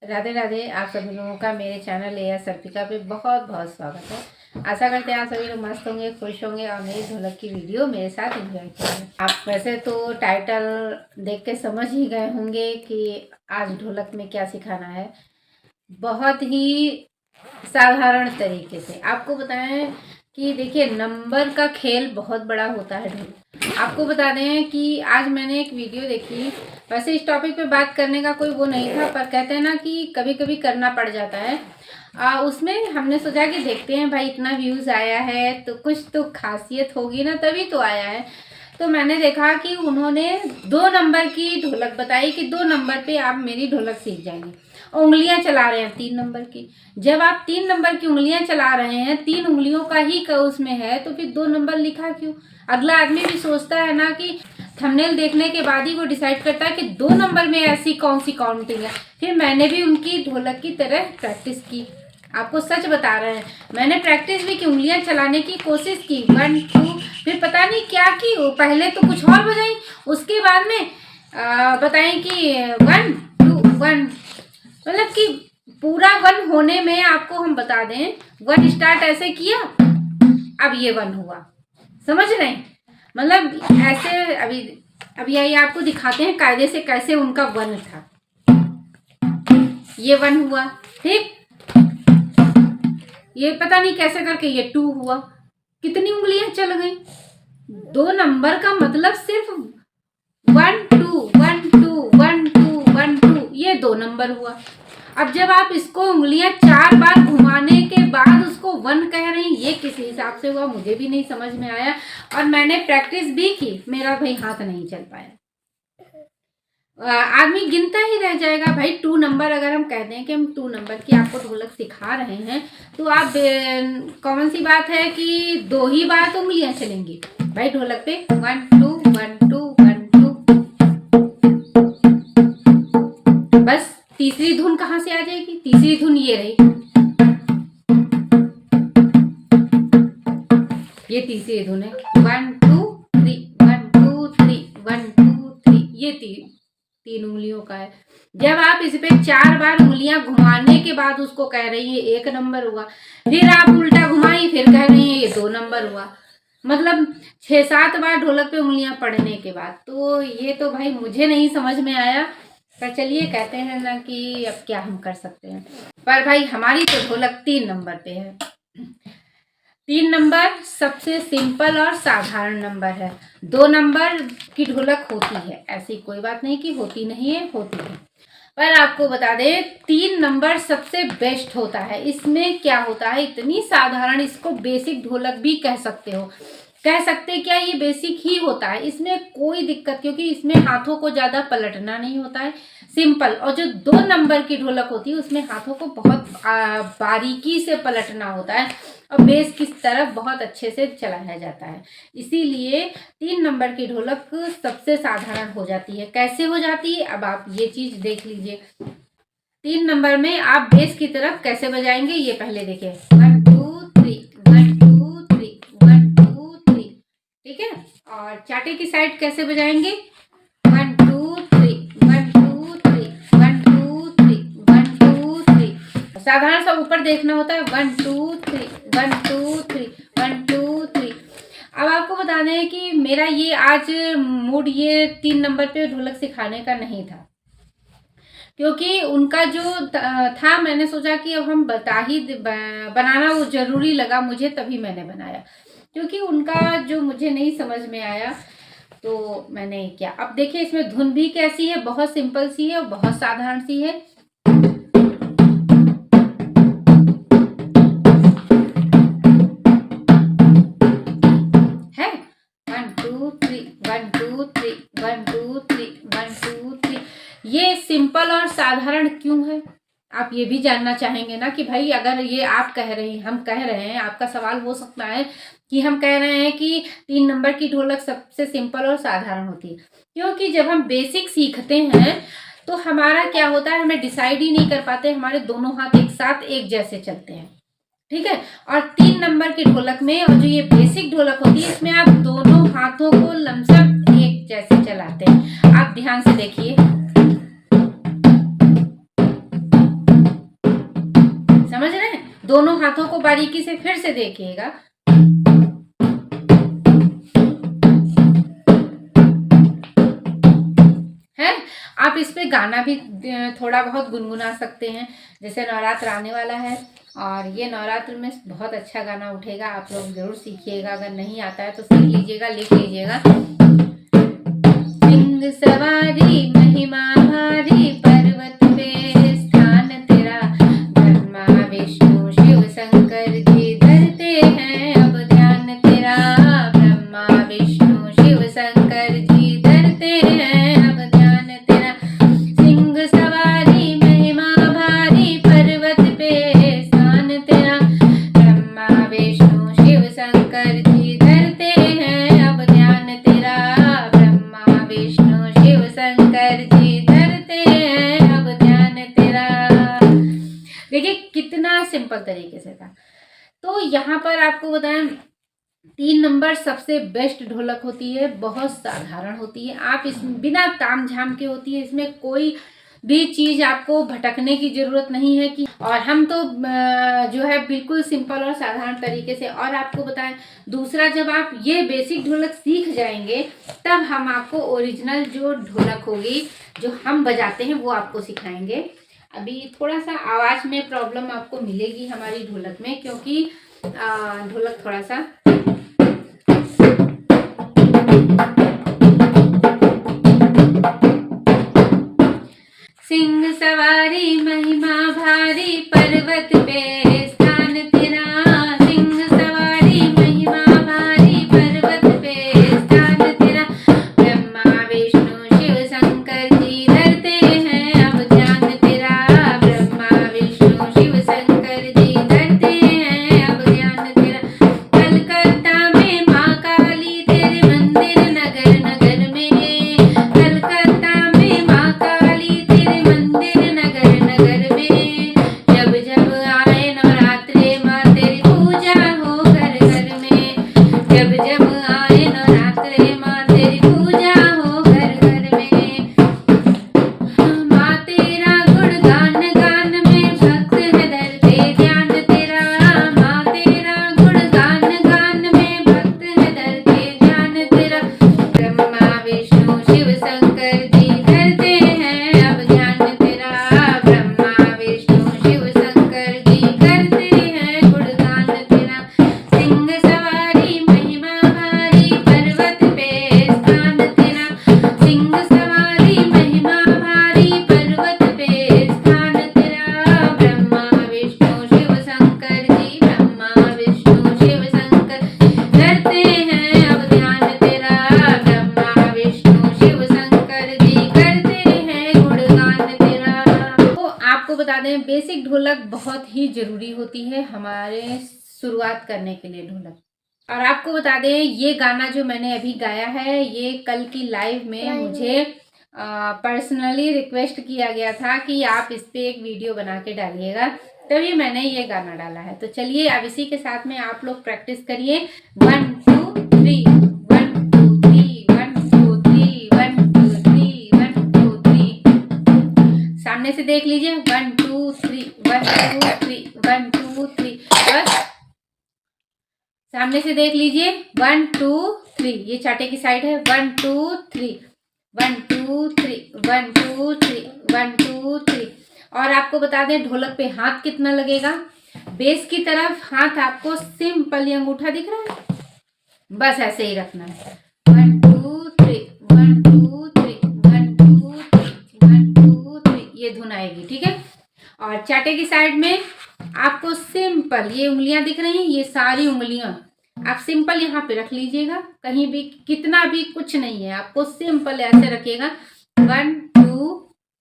राधे राधे। आप सभी लोगों का मेरे चैनल एएस अर्पिका पे बहुत बहुत स्वागत है। आशा करते हैं आप सभी लोग मस्त होंगे, खुश होंगे और मेरी ढोलक की वीडियो मेरे साथ एंजॉय करेंगे। आप वैसे तो टाइटल देख के समझ ही गए होंगे कि आज ढोलक में क्या सिखाना है। बहुत ही साधारण तरीके से आपको बताएं कि देखिए, नंबर का खेल बहुत बड़ा होता है ढोलक। आपको बता दें कि आज मैंने एक वीडियो देखी। वैसे इस टॉपिक पे बात करने का कोई वो नहीं था, पर कहते हैं ना कि कभी कभी करना पड़ जाता है। उसमें हमने सोचा कि देखते हैं भाई, इतना व्यूज़ आया है तो कुछ तो खासियत होगी ना, तभी तो आया है। तो मैंने देखा कि उन्होंने 2 नंबर की ढोलक बताई कि 2 नंबर पे आप मेरी ढोलक सीख जाएंगे। उंगलियां चला रहे हैं 3 नंबर की। जब आप 3 नंबर की उंगलियां चला रहे हैं, 3 उंगलियों का ही उसमें है, तो फिर 2 नंबर लिखा क्यों? अगला आदमी भी सोचता है ना कि थंबनेल देखने के बाद ही वो डिसाइड करता है कि 2 नंबर में ऐसी कौन सी काउंटिंग है। फिर मैंने भी उनकी ढोलक की तरह प्रैक्टिस की। आपको सच बता रहे हैं, मैंने प्रैक्टिस भी की, उंगलियां चलाने की कोशिश की 1 2। फिर पता नहीं क्या की, पहले तो कुछ और बजाई, उसके बाद में बताएं कि 1 2 1, मतलब कि पूरा 1 होने में आपको हम बता दें, 1 स्टार्ट ऐसे किया, अब ये 1 हुआ। समझ रहे हैं? मतलब ऐसे अभी आइए आपको दिखाते हैं कायदे से कैसे उनका 1 था। ये 1 हुआ, ठीक। ये पता नहीं कैसे करके ये 2 हुआ। कितनी उंगलियां चल गई? 2 नंबर का मतलब सिर्फ 1 2 1 2 1 2 1 2, ये 2 नंबर हुआ। अब जब आप इसको उंगलियां 4 बार घुमाने के बाद उसको 1 कह रही, ये किस हिसाब से हुआ मुझे भी नहीं समझ में आया। और मैंने प्रैक्टिस भी की, मेरा भाई हाथ नहीं चल पाया। आदमी गिनता ही रह जाएगा भाई। 2 नंबर अगर हम कह दें कि हम 2 नंबर की आपको ढोलक सिखा रहे हैं, तो आप कॉमन सी बात है कि 2 ही बार तो उंगलियां चलेंगी भाई ढोलक पे। 1 2 1 2 1 2। बस तीसरी धुन कहाँ से आ जाएगी? तीसरी धुन ये रही, ये तीसरी धुन है। 1 2 3 1 2 3 1 2 3, ये 3 उंगलियों का है। जब आप इस पे 4 बार उंगलियां घुमाने के बाद उसको कह रही है 1 नंबर हुआ। फिर आप उल्टा घुमाई, फिर कह रही है ये 2 नंबर हुआ। मतलब 6-7 बार ढोलक पे उंगलियां पड़ने के बाद। तो ये तो भाई मुझे नहीं समझ में आया, पर चलिए, कहते हैं ना कि अब क्या हम कर सकते हैं। पर भाई हमारी तो ढोलक 3 नंबर पे है। 3 नंबर सबसे सिंपल और साधारण नंबर है। 2 नंबर की ढोलक होती है, ऐसी कोई बात नहीं कि होती नहीं है, होती है। पर आपको बता दें, 3 नंबर सबसे बेस्ट होता है। इसमें क्या होता है, इतनी साधारण, इसको बेसिक ढोलक भी कह सकते हो। कह सकते क्या, ये बेसिक ही होता है, इसमें कोई दिक्कत, क्योंकि इसमें हाथों को ज़्यादा पलटना नहीं होता है, सिंपल। और जो 2 नंबर की ढोलक होती है उसमें हाथों को बहुत बारीकी से पलटना होता है और बेस की तरफ बहुत अच्छे से चलाया जाता है। इसीलिए 3 नंबर की ढोलक सबसे साधारण हो जाती है। कैसे हो जाती है, अब आप ये चीज़ देख लीजिए। 3 नंबर में आप बेस की तरफ कैसे बजाएंगे, ये पहले देखिए। 1 2 3 1 2 3 1 2 3, ठीक है। और चाटे की साइड कैसे बजाएंगे? 1 2 3 1 2 3 1 2 3 1 2 3। साधारण सा ऊपर देखना होता है, 1 2 3 1 2 3 1 2 3। अब आपको बता दें कि मेरा ये आज मूड ये 3 नंबर पे ढोलक सिखाने का नहीं था, क्योंकि उनका जो था, मैंने सोचा कि अब हम बनाना वो जरूरी लगा मुझे, तभी मैंने बनाया। क्योंकि उनका जो मुझे नहीं समझ में आया, तो मैंने क्या, अब देखिए इसमें धुन भी कैसी है, बहुत सिंपल सी है और बहुत साधारण सी है। है 1 2 3 1 2 3 1 2 3 1 2 3। ये सिंपल और साधारण क्यों है, आप ये भी जानना चाहेंगे ना कि भाई, अगर ये आप कह रहे हैं, हम कह रहे हैं, आपका सवाल हो सकता है कि हम कह रहे हैं कि 3 नंबर की ढोलक सबसे सिंपल और साधारण होती है। क्योंकि जब हम बेसिक सीखते हैं तो हमारा क्या होता है, हमें डिसाइड ही नहीं कर पाते, हमारे दोनों हाथ एक साथ एक जैसे चलते हैं, ठीक है। और 3 नंबर की ढोलक में, और जो ये बेसिक ढोलक होती है, इसमें आप दोनों हाथों को लमसम एक जैसे चलाते हैं। आप ध्यान से देखिए, दोनों हाथों को बारीकी से फिर से देखिएगा। है, आप इस पे गाना भी थोड़ा बहुत गुनगुना सकते हैं। जैसे नवरात्र आने वाला है और ये नवरात्र में बहुत अच्छा गाना उठेगा, आप लोग जरूर सीखिएगा। अगर नहीं आता है तो सीख लीजिएगा, लिख लीजिएगा। सिंह सवारी महिमा भारी, पर्वत पे स्थान तेरा, ब्रह्मा विष्णु शिव शंकर जी धरते हैं अब ध्यान तेरा, ब्रह्मा विष्णु शिव शंकर जी धरते हैं अब ध्यान तेरा। सिंह सवारी महिमा भारी, पर्वत पे स्थान तेरा, ब्रह्मा विष्णु शिव शंकर जी धरते हैं अब ध्यान तेरा, ब्रह्मा विष्णु शिव शंकर जी धरते हैं अब ध्यान तेरा। देखिए कितना सिंपल तरीके से था। तो यहाँ पर आपको बताएं 3 नंबर सबसे बेस्ट ढोलक होती है, बहुत साधारण होती है, आप इस बिना ताम झाम के होती है, इसमें कोई भी चीज आपको भटकने की जरूरत नहीं है कि। और हम तो जो है बिल्कुल सिंपल और साधारण तरीके से। और आपको बताएं दूसरा, जब आप ये बेसिक ढोलक सीख जाएंगे तब हम आपको ओरिजिनल जो ढोलक होगी जो हम बजाते हैं वो आपको सिखाएंगे। अभी थोड़ा सा आवाज में प्रॉब्लम आपको मिलेगी हमारी ढोलक में, क्योंकि ढोलक थोड़ा सा सिंह सवारी महिमा भारी, पर्वत पे स्थान तेरा, सिंह सवारी महिमा भारी, पर्वत पे स्थान तेरा, ब्रह्मा विष्णु शिव शंकर जी धरते हैं अब ध्यान तेरा, ब्रह्मा विष्णु शिव शंकर जी धरते हैं अब ध्यान तेरा। कलकत्ता में माँ काली तेरे मंदिर नगर नगर में, कलकत्ता में माँ काली तेरे मंदिर नगर नगर में, जब जब आए नवरात्रे माँ तेरी पूजा हो घर घर में, जब जब आए नवरात्रे माँ तेरी पूजा हो घर घर में। माँ तेरा गुणगान गान में भक्त है धरते ध्यान तेरा, माँ तेरा गुणगान गान में भक्त है धरते ध्यान तेरा, ब्रह्मा विष्णु शिव शंकर जी धरते हैं अब ध्यान तेरा, ब्रह्मा विष्णु शिव शंकर जी करते हैं गुणगान तेरा। सिंह सवारी महिमा भारी, पर्वत पे स्थान तेरा, सिंह सवारी महिमा भारी, पर्वत पे स्थान तेरा, ब्रह्मा विष्णु शिव शंकर जी, ब्रह्मा विष्णु शिव शंकर करते हैं अब ध्यान तेरा, ब्रह्मा विष्णु शिव शंकर जी करते हैं गुणगान तेरा। तो आपको बता दें बेसिक ढोलक बहुत ही जरूरी होती है हमारे शुरुआत करने के लिए ढोलक। और आपको बता दें ये गाना जो मैंने अभी गाया है ये कल की लाइव में मुझे पर्सनली रिक्वेस्ट किया गया था कि आप इस पे एक वीडियो बना के डालिएगा, तभी मैंने ये गाना डाला है। तो चलिए अब इसी के साथ में आप लोग प्रैक्टिस करिए। 1 2 3 1 2 3 1 2 3 1 2 3 1 2 3। सामने से देख लीजिए 1 2 3 1 2 3 1 2 3। बस सामने से देख लीजिए 1 2 3, ये चाटे की साइड है। 1 2 3 1 2 3 1 2 3 1 2 3। और आपको बता दें ढोलक पे हाथ कितना लगेगा। बेस की तरफ हाथ आपको सिंपल ये अंगूठा दिख रहा है, बस ऐसे ही रखना है। 1 2 3 1 2 3 1 2 3 1 2 3, ये धुन आएगी, ठीक है। और चाटे की साइड में आपको सिंपल ये उंगलियां दिख रही हैं, ये सारी उंगलियां आप सिंपल यहाँ पे रख लीजिएगा, कहीं भी कितना भी कुछ नहीं है, आपको सिंपल ऐसे रखिएगा। 1 2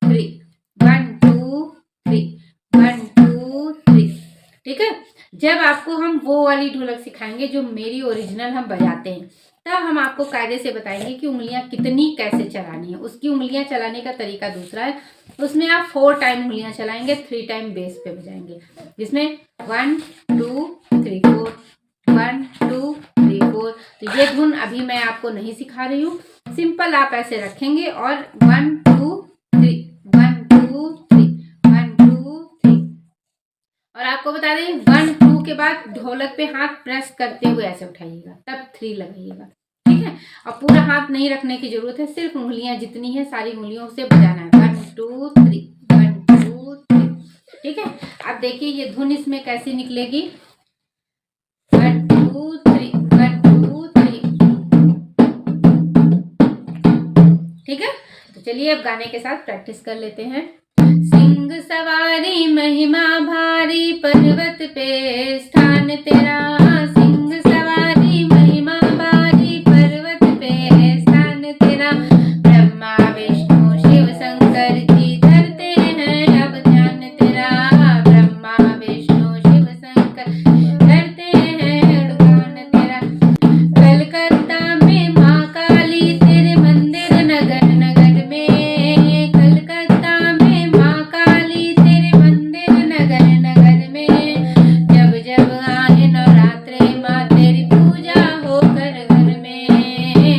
3 1 2 3 1 2 3, ठीक है। जब आपको हम वो वाली ढोलक सिखाएंगे जो मेरी ओरिजिनल हम बजाते हैं, तब हम आपको कायदे से बताएंगे कि उंगलियां कितनी कैसे चलानी है। उसकी उंगलियां चलाने का तरीका दूसरा है, उसमें आप 4 टाइम उंगलियां चलाएंगे, 3 टाइम बेस पे बजाएंगे, जिसमें 1 2 3 4 1 2 3 4। तो ये धुन अभी मैं आपको नहीं सिखा रही हूँ, सिंपल आप ऐसे रखेंगे और 1 2 3 1 2 3 1 2 3। और आप आपको बता दें 1 2 के बाद ढोलक पे हाथ प्रेस करते हुए ऐसे उठाइएगा, तब 3 लगाइएगा, ठीक है। और पूरा हाथ नहीं रखने की जरूरत है, सिर्फ उंगलियां जितनी है सारी उंगलियों से बजाना है 1 2 3 1 2 3, ठीक है। अब देखिए ये धुन इसमें कैसी निकलेगी 1 2 3 1 2 3, ठीक है। तो चलिए अब गाने के साथ प्रैक्टिस कर लेते हैं। सिंह सवारी महिमा भारी पर्वत पे स्थान तेरा, सिंह सवारी महिमा भारी पर्वत पे स्थान तेरा, ब्रह्मा विष्णु शिव शंकर जी धरते हैं अब ध्यान तेरा, ब्रह्मा विष्णु शिव शंकर धरते हैं ध्यान तेरा, कलकत्ता में माँ काली तेरे मंदिर नगर नगर में, कलकत्ता में माँ काली तेरे मंदिर नगर नगर में, जब जब आए नवरात्रे माँ तेरी पूजा हो घर घर में,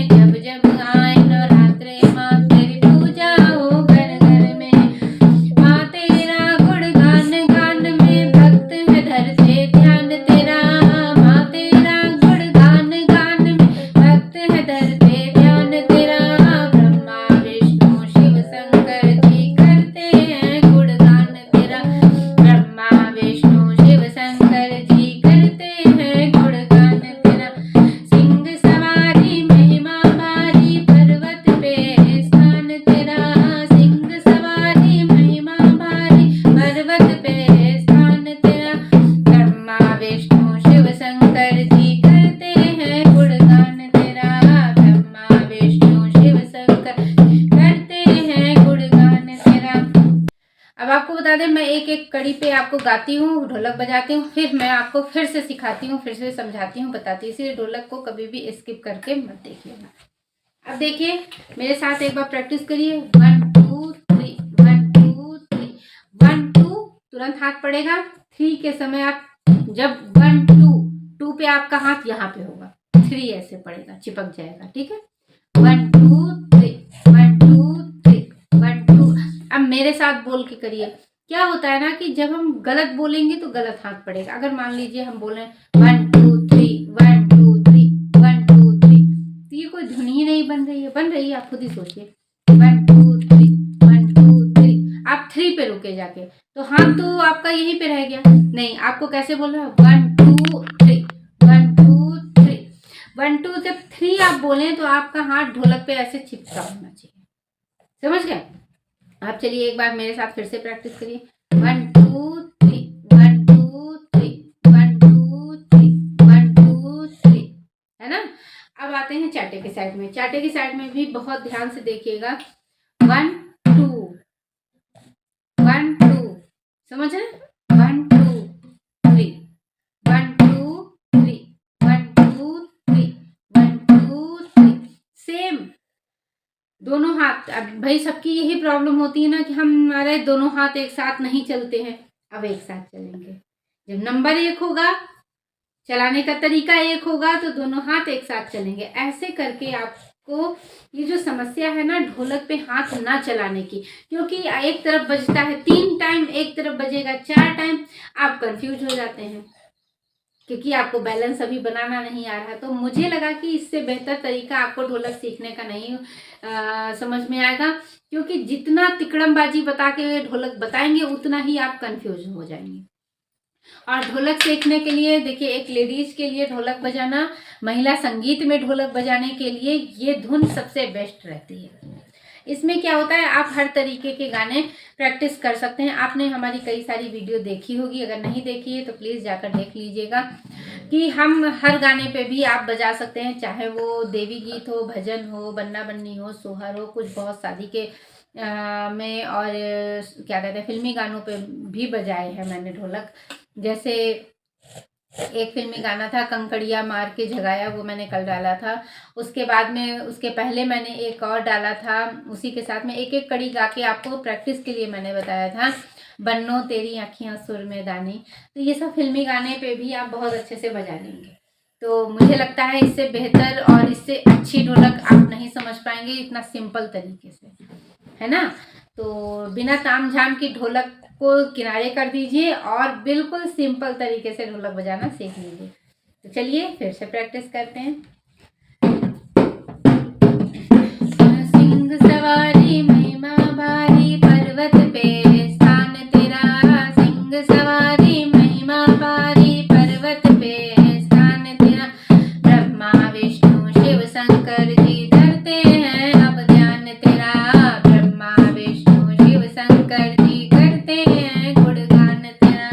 जब जब आए नवरात्रे माँ तेरी पूजा हो घर घर में, माँ तेरा गुणगान गान में भक्त है धरते ध्यान तेरा, माँ तेरा गुणगान गान में भक्त है धरते ध्यान तेरा, ब्रह्मा विष्णु शिव शंकर जी करते हैं गुणगान तेरा, ब्रह्मा विष्णु शिव शंकर जी करते हैं गुणगान तेरा, सिंह सवारी महिमा भारी पर्वत पे स्थान तेरा, सिंह सवारी महिमा भारी पर्वत पे स्थान तेरा, ब्रह्मा विष्णु शिव शंकर जी करते हैं गुणगान तेरा, ब्रह्मा विष्णु शिव शंकर करते हैं गुणगान तेरा। अब आपको बता दें मैं एक एक कड़ी पे आपको गाती हूँ, ढोलक बजाती हूँ, फिर मैं आपको फिर से सिखाती हूँ, फिर से समझाती हूँ, बताती हूँ, इसलिए ढोलक को कभी भी स्किप करके मत देखिएगा। अब देखिए मेरे साथ एक बार प्रैक्टिस करिए 1 2 3 1 2 3 1 2, तुरंत हाथ पड़ेगा। 3 के समय आप जब 1 2 2 पे आपका हाथ यहाँ पे होगा, 3 ऐसे पड़ेगा, चिपक जाएगा, ठीक है। 1 2 3 1 2 3 1 2। अब मेरे साथ बोल के करिए। क्या होता है ना कि जब हम गलत बोलेंगे तो गलत हाथ पड़ेगा। अगर मान लीजिए हम बोले 1 2 3 1 2 3 1 2 3, तो ये कोई धुन ही नहीं बन रही है। बन रही है, आप खुद ही सोचिए 1 2 3 1 2 3, आप 3 पे रुके जाके, तो हाथ तो आपका यहीं पे रह गया। नहीं, आपको कैसे बोलना है 1 2 3 1 2 3 1 2, जब 3 आप बोले तो आपका हाथ ढोलक पे ऐसे चिपका होना चाहिए, समझ गए। आप चलिए एक बार मेरे साथ फिर से प्रैक्टिस करिए 1 2 3 1 2 3 1 2 3 1 2 3, है ना। अब आते हैं चाटे के साइड में। चाटे की साइड में भी बहुत ध्यान से देखिएगा 1 2 1 2, समझ रहे 1 2 3 1 2 3 1 2 3 1 2 3, सेम दोनों हाथ। अब भाई सबकी यही प्रॉब्लम होती है ना कि हमारे दोनों हाथ एक साथ नहीं चलते हैं। अब एक साथ चलेंगे, जब नंबर एक होगा, चलाने का तरीका एक होगा, तो दोनों हाथ एक साथ चलेंगे। ऐसे करके आपको ये जो समस्या है ना ढोलक पे हाथ ना चलाने की, क्योंकि एक तरफ बजता है 3 टाइम, एक तरफ बजेगा 4 टाइम, आप कंफ्यूज हो जाते हैं क्योंकि आपको बैलेंस अभी बनाना नहीं आ रहा। तो मुझे लगा कि इससे बेहतर तरीका आपको ढोलक सीखने का नहीं समझ में आएगा, क्योंकि जितना तिकड़मबाजी बता के ढोलक बताएंगे उतना ही आप कंफ्यूज हो जाएंगे। और ढोलक सीखने के लिए देखिए, एक लेडीज के लिए ढोलक बजाना, महिला संगीत में ढोलक बजाने के लिए ये धुन सबसे बेस्ट रहती है। इसमें क्या होता है, आप हर तरीके के गाने प्रैक्टिस कर सकते हैं। आपने हमारी कई सारी वीडियो देखी होगी, अगर नहीं देखी है तो प्लीज़ जाकर देख लीजिएगा कि हम हर गाने पे भी आप बजा सकते हैं, चाहे वो देवी गीत हो, भजन हो, बन्ना बन्नी हो, सोहर हो, कुछ बहुत शादी के में और क्या कहते हैं फिल्मी गानों पे भी बजाए हैं मैंने ढोलक। जैसे एक फिल्मी गाना था कंकड़िया मार के जगाया, वो मैंने कल डाला था। उसके बाद में उसके पहले मैंने एक और डाला था, उसी के साथ में एक एक कड़ी गा के आपको प्रैक्टिस के लिए मैंने बताया था, बन्नो तेरी आँखियाँ सुर में दानी। तो ये सब फिल्मी गाने पे भी आप बहुत अच्छे से बजा लेंगे। तो मुझे लगता है इससे बेहतर और इससे अच्छी ढोलक आप नहीं समझ पाएंगे इतना सिंपल तरीके से, है ना। तो बिना तामझाम की ढोलक को किनारे कर दीजिए और बिल्कुल सिंपल तरीके से ढोलक बजाना सीख लीजिए। तो चलिए फिर से प्रैक्टिस करते हैं। सिंह सवारी महिमा भारी पर्वत पे स्थान तेरा, सिंह सवारी महिमा भारी पर्वत पे स्थान तेरा, ब्रह्मा विष्णु शिव शंकर जी धरते हैं अब ध्यान तेरा, ब्रह्मा विष्णु शिव शंकर जी करते हैं गुणगान तेरा,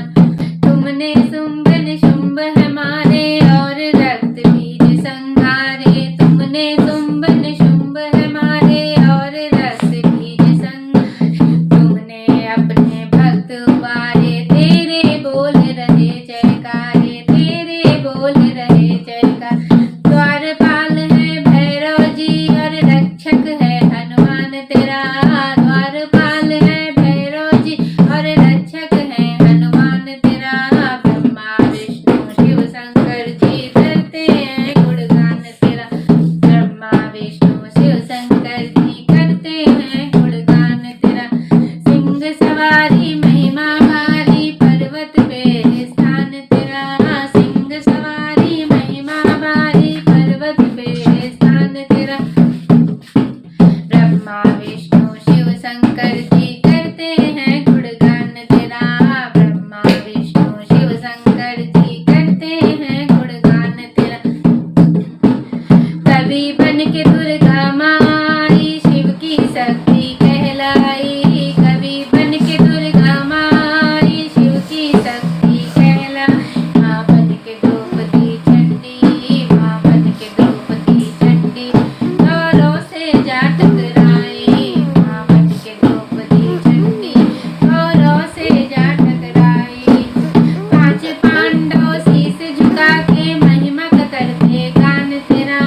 तुमने शुंभ निशुंभ है मारे और रक्त बीज संहारे, तुमने शुंभ निशुंभ है मारे और रक्त बीज संहारे, तुमने अपने भक्त उबारे, तेरे बोल रहे जयकारे, तेरे बोल रहे जयकार, द्वारपाल है भैरव जी और रक्षक है हनुमान तेरा, द्वारपाल है भैरव जी और रक्षक है हनुमान तेरा, ब्रह्मा विष्णु शिव शंकर जी धरते हैं गुणगान तेरा, ब्रह्मा विष्णु शिव शंकर जी करते हैं गुणगान तेरा, सिंह सवारी महिमा भारी पर्वत पे स्थान तेरा, सिंह सवारी महिमा भारी पर्वत पे स्थान तेरा, ब्रह्मा विष्णु शिव शंकर जी करते हैं गुणगान तेरा, ब्रह्मा विष्णु शिव शंकर जी करते हैं गुणगान तेरा, कवि बन के दुर्गा माई शिव की शक्ति कहलाई, कवि बन के दुर्गा माई शिव की शक्ति कहलाई, माँ बन के द्रौपदी चंडी, माँ बन के द्रौपदी चंडी गौरों से जा टकराई, माँ बन के द्रौपदी चंडी गौरों से जा टकराई, पांच पांडव शीश झुका के महिमा करते गान तेरा,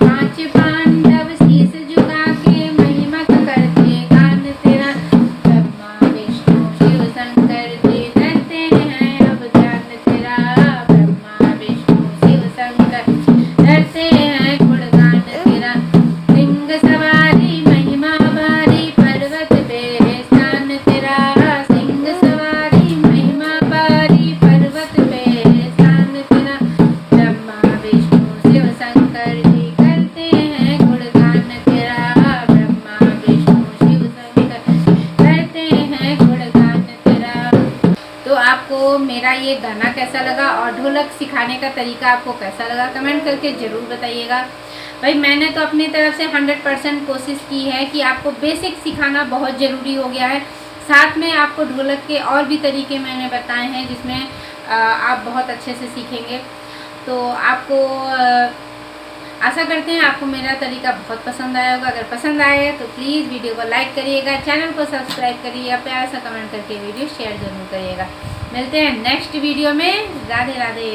पांच पांडव शीश झुका के महिमा करते गान तेरा, ब्रह्मा विष्णु शिव शंकर जी धरते हैं अब ध्यान तेरा, ब्रह्मा विष्णु शिव शंकर धरते हैं गुणगान तेरा, सिंह सवारी महिमा भारी पर्वत पे स्थान तेरा, सिंह सवारी महिमा भारी पर्वत पे स्थान तेरा, ब्रह्मा विष्णु शिव शंकर जी करते हैं गुणगान तेरा, ब्रह्मा विष्णु शिव शंकर करते हैं गुणगान तेरा। तो आपको मेरा ये गाना कैसा लगा और ढोलक सिखाने का तरीका आपको कैसा लगा कमेंट करके ज़रूर बताइएगा। भाई मैंने तो अपनी तरफ से 100% कोशिश की है कि आपको बेसिक सिखाना बहुत ज़रूरी हो गया है, साथ में आपको ढोलक के और भी तरीके मैंने बताए हैं जिसमें आप बहुत अच्छे से सीखेंगे। तो आपको आशा करते हैं आपको मेरा तरीका बहुत पसंद आया होगा। अगर पसंद आए तो प्लीज़ वीडियो को लाइक करिएगा, चैनल को सब्सक्राइब करिएगा, प्यार सा कमेंट करके वीडियो शेयर ज़रूर करिएगा। मिलते हैं नेक्स्ट वीडियो में। राधे राधे।